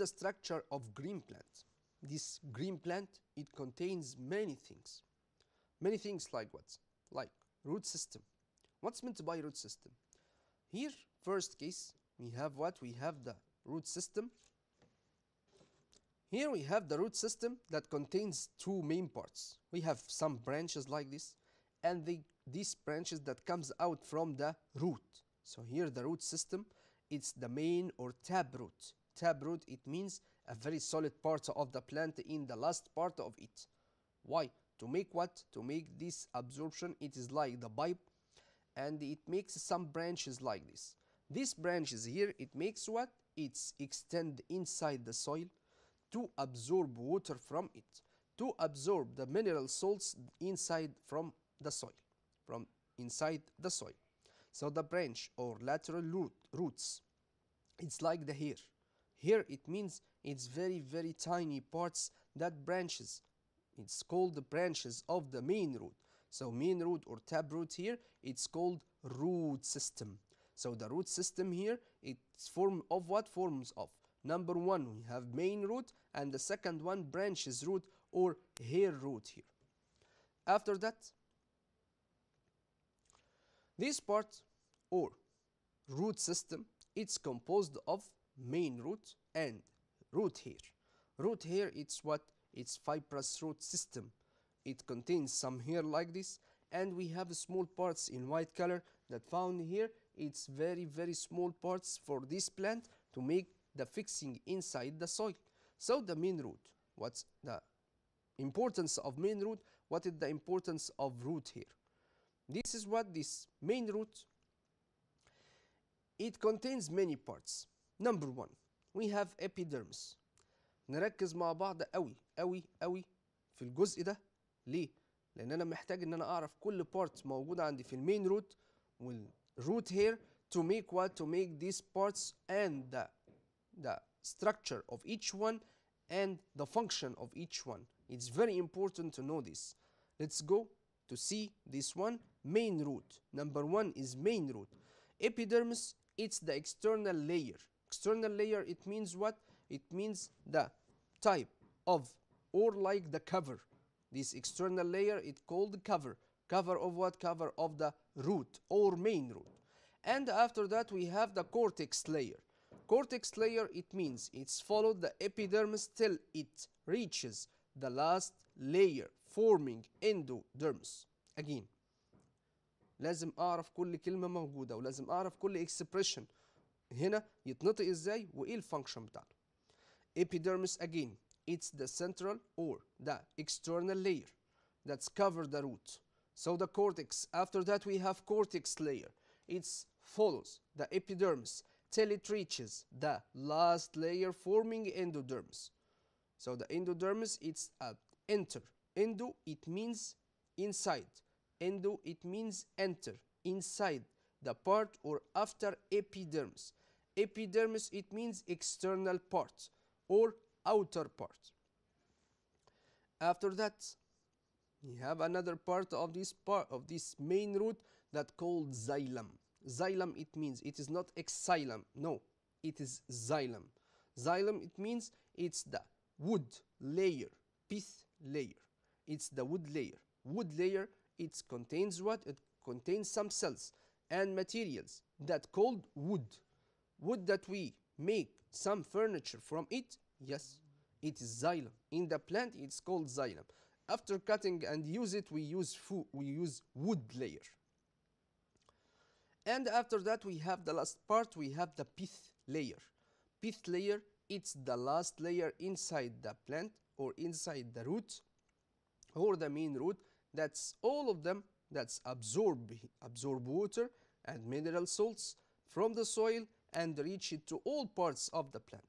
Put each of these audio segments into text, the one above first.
the structure of green plant. This green plant, it contains many things. Many things like what? Like root system. What's meant by root system? Here, first case, we have what? We have the root system. Here we have the root system that contains two main parts. We have some branches like this, and these branches that comes out from the root. So here the root system, it's the main or tap root. Tap root, it means a very solid part of the plant in the last part of it. Why? To make what? To make this absorption, it is like the pipe, and it makes some branches like this. These branches here, it makes what? It's extend inside the soil to absorb water from it, to absorb the mineral salts inside from the soil, from inside the soil. So the branch or lateral roots, it's like the hair. Here it means it's very tiny parts that branches. It's called the branches of the main root. So main root or tap root here, it's called root system. So the root system here, it's form of what? Forms of number one, we have main root, and the second one branches root or hair root here. After that, this part or root system, it's composed of main root and root hair. Root hair, it's what? It's fibrous root system. It contains some hair like this, and we have small parts in white color that found here. It's very small parts for this plant to make the fixing inside the soil. So the main root, what's the importance of main root? What is the importance of root here? This is what this main root, it contains many parts. Number one, we have epidermis. نركز مع بعض قوي في الجزء ده. ليه؟ لأن أنا محتاج إن أنا أعرف كل part موجودة عندي في المين root والroot here to make what? To make these parts and the structure of each one and the function of each one. It's very important to know this. Let's go to see this one, main root. Number one is main root. Epidermis, it's the external layer. External layer, it means what? It means the type of or like the cover. This external layer, it's called cover. Cover of what? Cover of the root or main root. And after that we have the cortex layer. Cortex layer, it means it's followed the epidermis till it reaches the last layer forming endodermis. Again, لازم أعرف كل كلمة موجودة ولازم أعرف كل expression هنا يتنطق إزاي وإيه الفانكشن بتاعته. Epidermis, again, it's the central or the external layer that's cover the root. So the cortex, after that we have cortex layer. It follows the epidermis till it reaches the last layer forming endodermis. So the endodermis, it's a enter. Endo, it means inside. Endo, it means enter, inside the part or after epidermis. Epidermis, it means external part or outer part. After that, we have another part of this main root that called xylem. Xylem, it means it is not xylem, no, it is xylem. Xylem, it means it's the wood layer, pith layer. It's the wood layer. Wood layer, it contains what? It contains some cells and materials that called wood. Wood that we make some furniture from it, yes, it is xylem. In the plant, it's called xylem. After cutting and use it, we use wood layer. And after that, we have the last part, we have the pith layer. Pith layer, it's the last layer inside the plant or inside the root or the main root. That's all of them that's absorb water and mineral salts from the soil and reach it to all parts of the plant.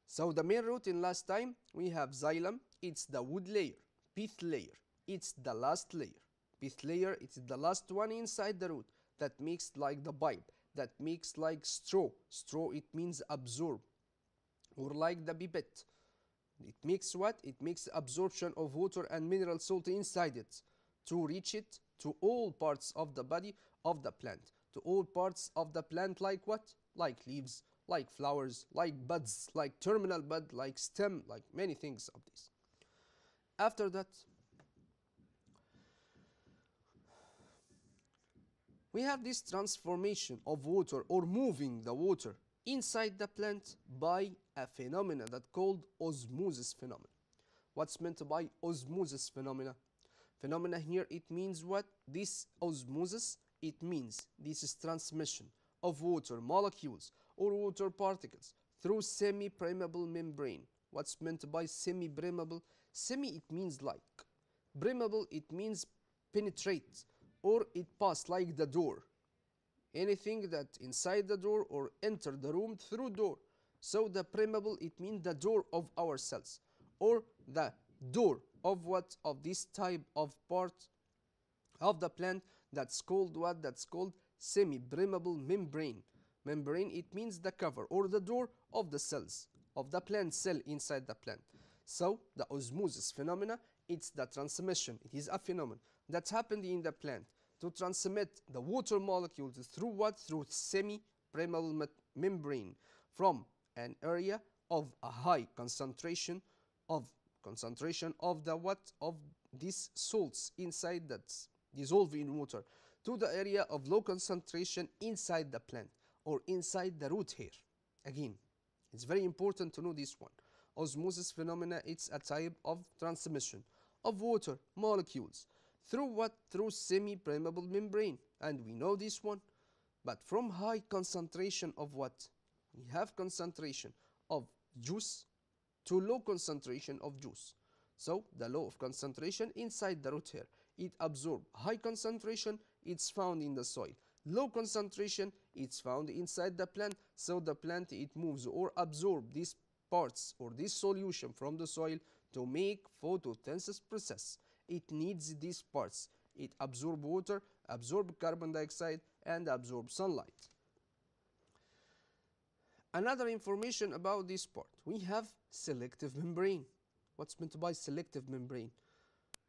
So the main root in last time, we have xylem, it's the wood layer. Pith layer, it's the last layer. Pith layer, it's the last one inside the root that makes like the pipe, that makes like straw. Straw, it means absorb, or like the pipette. It makes what? It makes absorption of water and mineral salt inside it to reach it to all parts of the body of the plant. To all parts of the plant like what? Like leaves, like flowers, like buds, like terminal bud, like stem, like many things of this. After that, we have this transformation of water or moving the water inside the plant by a phenomena that called osmosis phenomena. What's meant by osmosis phenomena? Phenomena here, it means what? This osmosis, it means this is transmission of water molecules or water particles through semi-permeable membrane. What's meant by semi-permeable? Semi, it means like. Permeable, it means penetrate, or it pass like the door. Anything that inside the door or enter the room through door. So the permeable, it means the door of our cells, or the door of what? Of this type of part of the plant that's called what? That's called semi-permeable membrane. Membrane, it means the cover or the door of the cells, of the plant cell inside the plant. So the osmosis phenomena, it's the transmission. It is a phenomenon that happened in the plant to transmit the water molecules through what? Through semi-permeable membrane from an area of a high concentration of the what? Of these salts inside that's dissolved in water to the area of low concentration inside the plant or inside the root hair. Again, it's very important to know this one. Osmosis phenomena, it's a type of transmission of water molecules through what? Through semi-permeable membrane, and we know this one. But from high concentration of what? We have concentration of juice to low concentration of juice. So the low of concentration inside the root hair, it absorbs. High concentration, it's found in the soil. Low concentration, it's found inside the plant. So the plant, it moves or absorbs these parts or this solution from the soil to make photosynthesis process. It needs these parts. It absorbs water, absorbs carbon dioxide, and absorbs sunlight. Another information about this part, we have selective membrane. What's meant by selective membrane?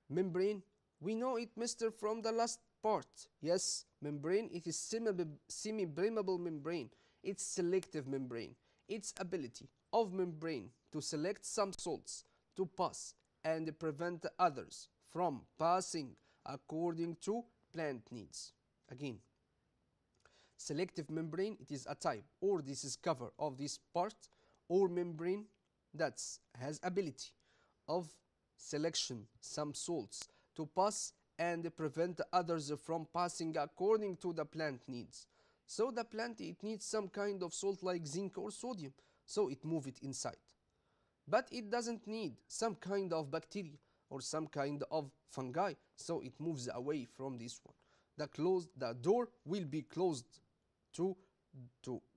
Membrane, we know it, mister, from the last part. Yes, membrane, it is semi-permeable membrane. It's selective membrane. Its ability of membrane to select some salts to pass and prevent the others from passing according to plant needs. Again, selective membrane, it is a type or this is cover of this part or membrane that has ability of selection some salts to pass and prevent the others from passing according to the plant needs. So the plant, it needs some kind of salt like zinc or sodium, so it moves it inside. But it doesn't need some kind of bacteria or some kind of fungi, so it moves away from this one. The door will be closed to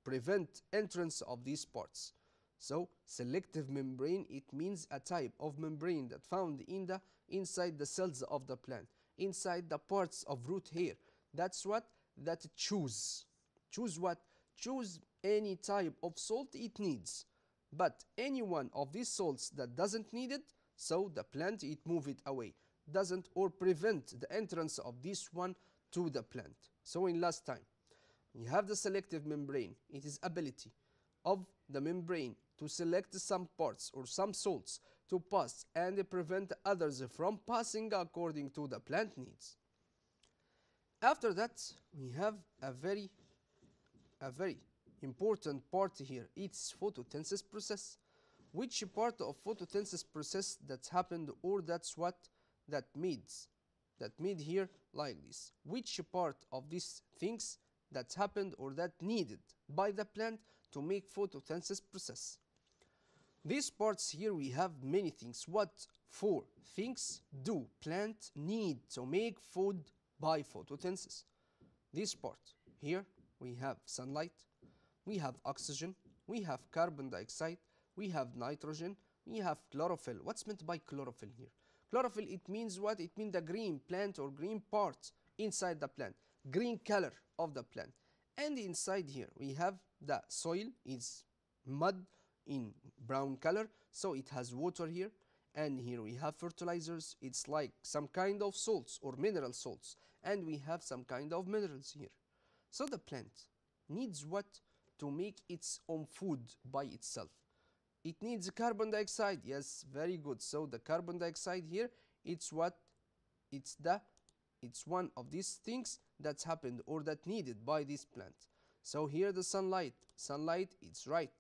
prevent entrance of these parts. So selective membrane, it means a type of membrane that found inside the cells of the plant, inside the parts of root hair. That's what? That choose what? Choose any type of salt it needs. But any one of these salts that doesn't need it, so the plant, it move it away, doesn't or prevent the entrance of this one to the plant. So in last time, we have the selective membrane. It is ability of the membrane to select some parts or some salts to pass and prevent others from passing according to the plant needs. After that, we have a very important part here. It's photosynthesis process. Which part of photosynthesis process that happened or that's what that made here like this? Which part of these things that happened or that needed by the plant to make photosynthesis process? These parts here, we have many things. What four things do plant need to make food by photosynthesis? This part here, we have sunlight, we have oxygen, we have carbon dioxide, we have nitrogen, we have chlorophyll. What's meant by chlorophyll here? Chlorophyll, it means what? It means the green plant or green part inside the plant, green color of the plant. And inside here, we have the soil is mud in brown color, so it has water here. And here we have fertilizers. It's like some kind of salts or mineral salts. And we have some kind of minerals here. So the plant needs what? to make its own food by itself? It needs carbon dioxide. Yes, very good. So the carbon dioxide here, it's what? It's one of these things that's happened or that needed by this plant. So here the sunlight, it's right.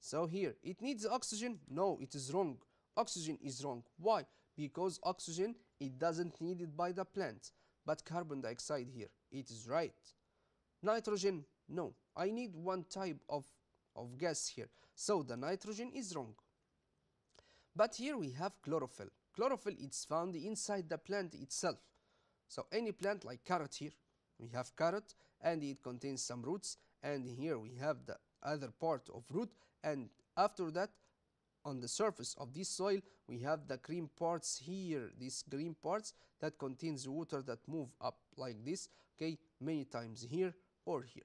So here it needs oxygen. No, it is wrong. Oxygen is wrong. Why? Because oxygen, it doesn't need it by the plant, but carbon dioxide here, it is right. Nitrogen, no, I need one type of gas here, so the nitrogen is wrong. But here we have chlorophyll. Chlorophyll is found inside the plant itself. So any plant like carrot here, we have carrot and it contains some roots, and here we have the other part of root, and after that on the surface of this soil we have the green parts here, these green parts that contains water that move up like this, okay, many times here or here.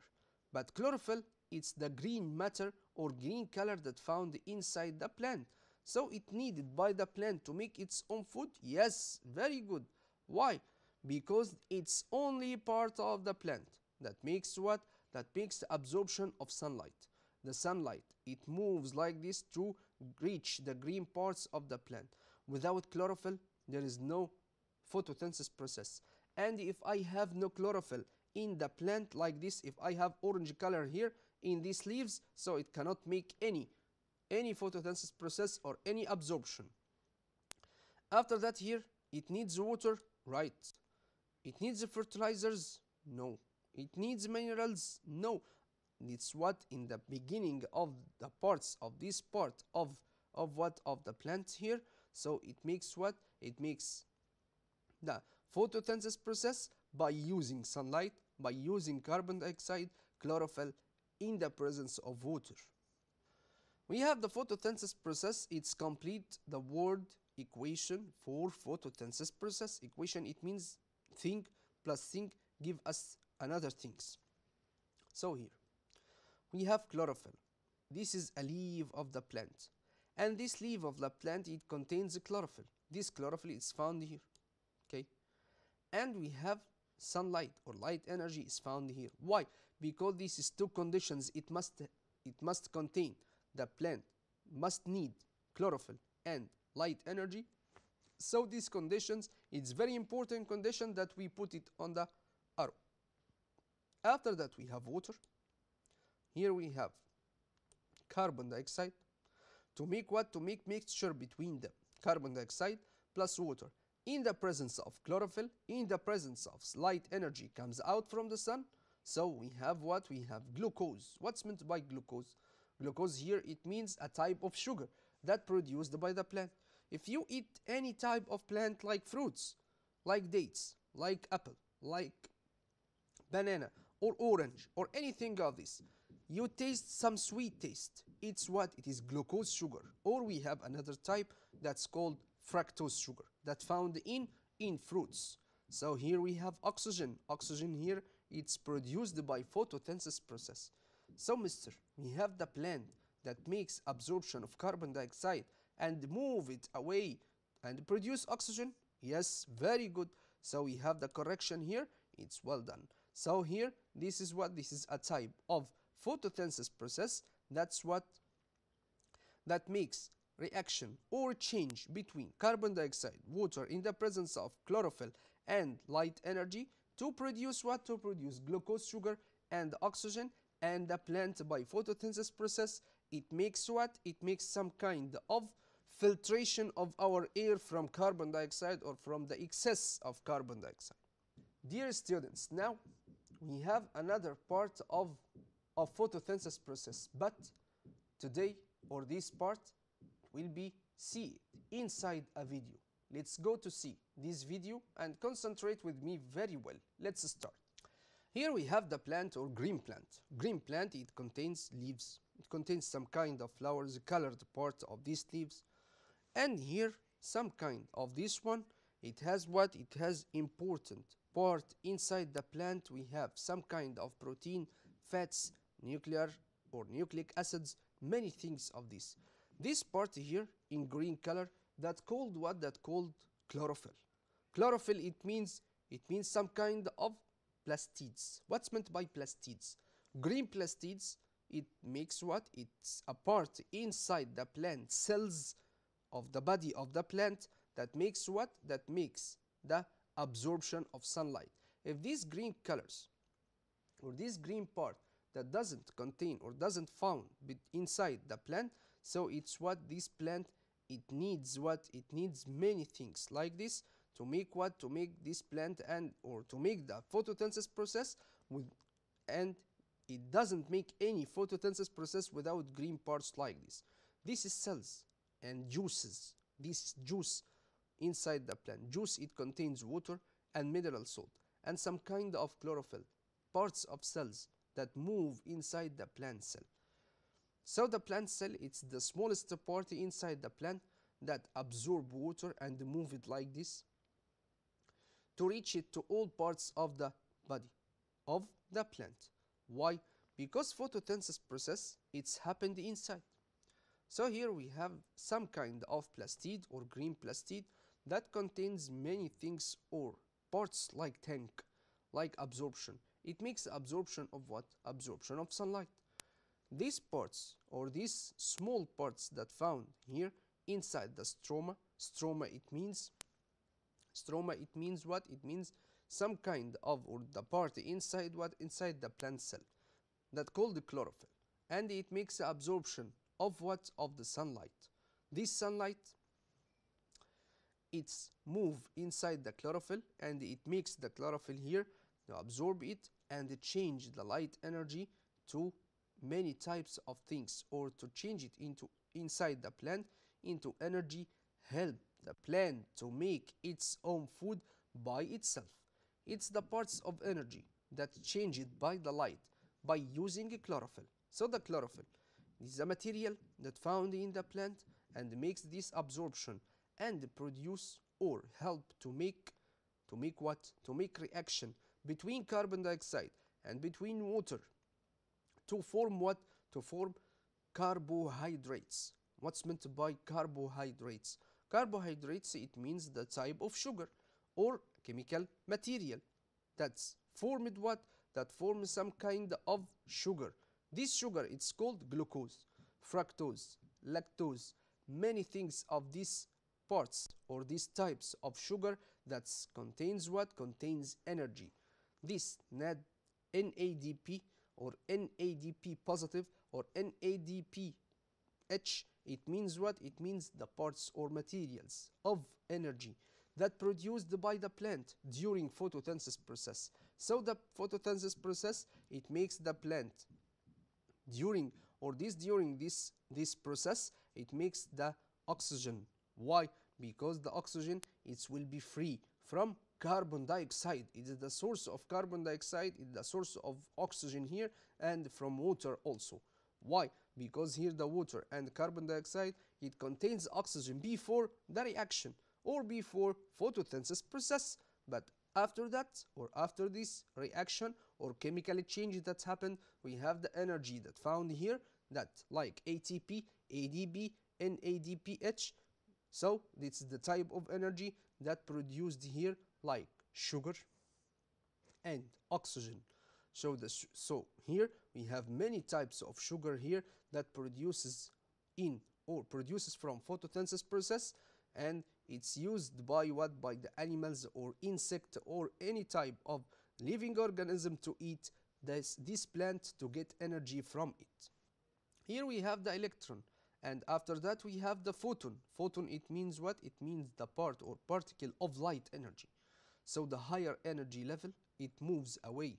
But chlorophyll, it's the green matter or green color that found inside the plant. So it needed by the plant to make its own food? Yes, very good. Why? Because it's only part of the plant that makes what? That makes the absorption of sunlight. The sunlight, it moves like this to reach the green parts of the plant. Without chlorophyll, there is no photosynthesis process. And if I have no chlorophyll in the plant like this, if I have orange color here in these leaves, so it cannot make any photosynthesis process or any absorption. After that here, it needs water, right. It needs fertilizers, no. It needs minerals, no. It's what in the beginning of the parts of this part of the plant here. So it makes what? It makes the photosynthesis process by using sunlight, by using carbon dioxide, chlorophyll in the presence of water. We have the photosynthesis process. It's complete the word equation for photosynthesis process. Equation, it means thing plus thing give us another things. So here we have chlorophyll. This is a leaf of the plant, and this leaf of the plant, it contains chlorophyll. This chlorophyll is found here, okay. And we have sunlight or light energy is found here. Why? Because this is two conditions it must contain. The plant must need chlorophyll and light energy. So these conditions, it's very important condition that we put it on the arrow. After that we have water. Here we have carbon dioxide. To make what? To make mixture between them. Carbon dioxide plus water. In the presence of chlorophyll, in the presence of light energy comes out from the sun. So we have what? We have glucose. What's meant by glucose? Glucose here, it means a type of sugar that produced by the plant. If you eat any type of plant like fruits, like dates, like apple, like banana or orange or anything of this, you taste some sweet taste. It's what? It is glucose sugar. Or we have another type that's called fructose sugar that found in fruits. So here we have oxygen. Oxygen here, it's produced by photosynthesis process. So mister, we have the plant that makes absorption of carbon dioxide and move it away and produce oxygen. Yes, very good. So we have the correction here. It's well done. So here, this is what? This is a type of photosynthesis process. That's what? That makes reaction or change between carbon dioxide, water in the presence of chlorophyll and light energy to produce what? To produce glucose sugar and oxygen. And the plant by photosynthesis process, it makes what? It makes some kind of filtration of our air from carbon dioxide or from the excess of carbon dioxide. Dear students, now we have another part of photosynthesis process, but today or this part will be see it inside a video. Let's go to see this video and concentrate with me very well. Let's start. Here we have the plant or green plant. Green plant, it contains leaves. It contains some kind of flowers, colored part of these leaves. And here, some kind of this one, it has what? It has important part inside the plant. We have some kind of protein, fats, nuclear or nucleic acids, many things of this. This part here in green color, that called what? That called chlorophyll. Chlorophyll, it means some kind of plastids. What's meant by plastids? Green plastids, It makes what? It's a part inside the plant cells of the body of the plant that makes what? That makes the absorption of sunlight. If these green colors or this green part that doesn't contain or doesn't found inside the plant, so it's what this plant, it needs what? It needs many things like this to make what? To make this plant and or to make the photosynthesis process with, and it doesn't make any photosynthesis process without green parts like this. This is cells and juices. This is juice inside the plant. Juice, it contains water and mineral salt and some kind of chlorophyll, parts of cells that move inside the plant cell. So the plant cell, it's the smallest part inside the plant that absorb water and move it like this to reach it to all parts of the body of the plant. Why? Because photosynthesis process, it's happened inside. So here we have some kind of plastid or green plastid that contains many things or parts like tank, like absorption. It makes absorption of what? Absorption of sunlight. These parts or these small parts that found here inside the stroma, stroma it means what? It means some kind of, or the part inside what? Inside the plant cell that called the chlorophyll, and it makes absorption of what? Of the sunlight. This sunlight, it's move inside the chlorophyll and it makes the chlorophyll here to absorb it and change the light energy to many types of things, or to change it into inside the plant into energy, help the plant to make its own food by itself. It's the parts of energy that change it by the light by using chlorophyll. So the chlorophyll is a material that found in the plant and makes this absorption and produce or help to make what? To make reaction between carbon dioxide and between water to form what? To form carbohydrates. What's meant by carbohydrates? Carbohydrates, it means the type of sugar or chemical material that's formed what? That forms some kind of sugar. This sugar, it's called glucose, fructose, lactose, many things of these parts or these types of sugar that contains what? Contains energy. This NADP or NADP positive or NADPH, it means what? It means the parts or materials of energy that produced by the plant during photosynthesis process. So the photosynthesis process, it makes the plant during this process, it makes the oxygen. Why? Because the oxygen, it will be free from carbon dioxide. It is the source of carbon dioxide, it is the source of oxygen here, and from water also. Why? Because here the water and carbon dioxide, it contains oxygen before the reaction or before photosynthesis process. But after that, or after this reaction or chemical change that happened, we have the energy that found here, that like ATP, ADP, NADPH. So this is the type of energy that produced here, like sugar and oxygen. So here we have many types of sugar here that produces from photosynthesis process, and it's used by what? By the animals or insect or any type of living organism to eat this plant to get energy from it. Here we have the electron, and after that we have the photon. Photon, it means what? It means the part or particle of light energy. So the higher energy level, it moves away.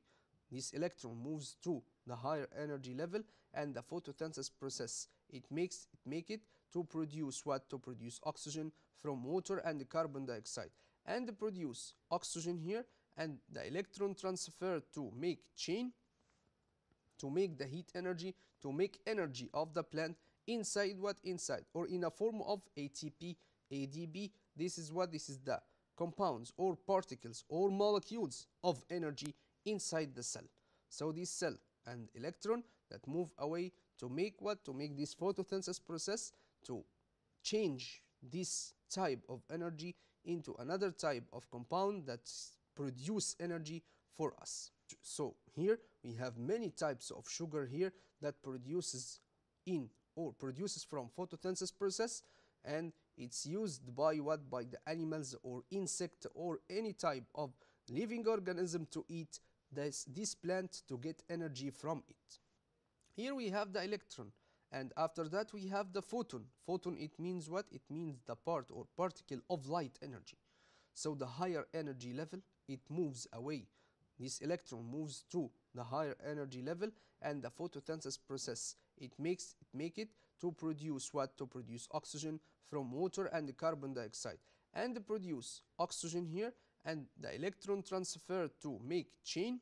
This electron moves to the higher energy level, and the photosynthesis process, it make it to produce what? To produce oxygen from water and carbon dioxide, and produce oxygen here, and the electron transfer to make chain, to make the heat energy, to make energy of the plant inside what? Inside, or in a form of ATP, ADP. This is what? This is the compounds or particles or molecules of energy inside the cell. So this cell and electron that move away to make what? To make this photosynthesis process to change this type of energy into another type of compound that produce energy for us. So here We have many types of sugar here that produces from photosynthesis process, and it's used by what? By the animals or insect or any type of living organism to eat this plant to get energy from it. Here we have the electron, and after that we have the photon. Photon, it means what? It means the part or particle of light energy. So the higher energy level, it moves away. This electron moves to the higher energy level, and the photosynthesis process, it make it to produce what? To produce oxygen from water and carbon dioxide, and produce oxygen here, and the electron transfer to make chain,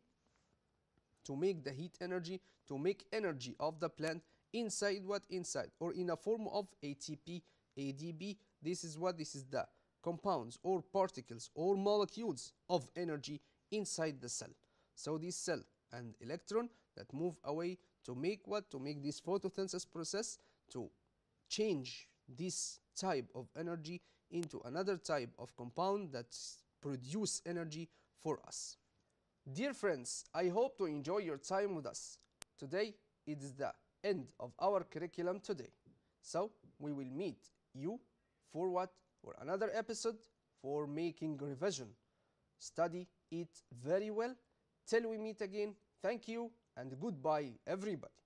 to make the heat energy, to make energy of the plant inside what? Inside, or in a form of ATP, ADP. This is what? This is the compounds or particles or molecules of energy inside the cell. So this cell and electron that move away to make what? To make this photosynthesis process, to change this type of energy into another type of compound that produce energy for us. Dear friends, I hope to enjoy your time with us. Today it is the end of our curriculum today. So we will meet you for what? For another episode for making revision. Study it very well. Till we meet again, thank you and goodbye everybody.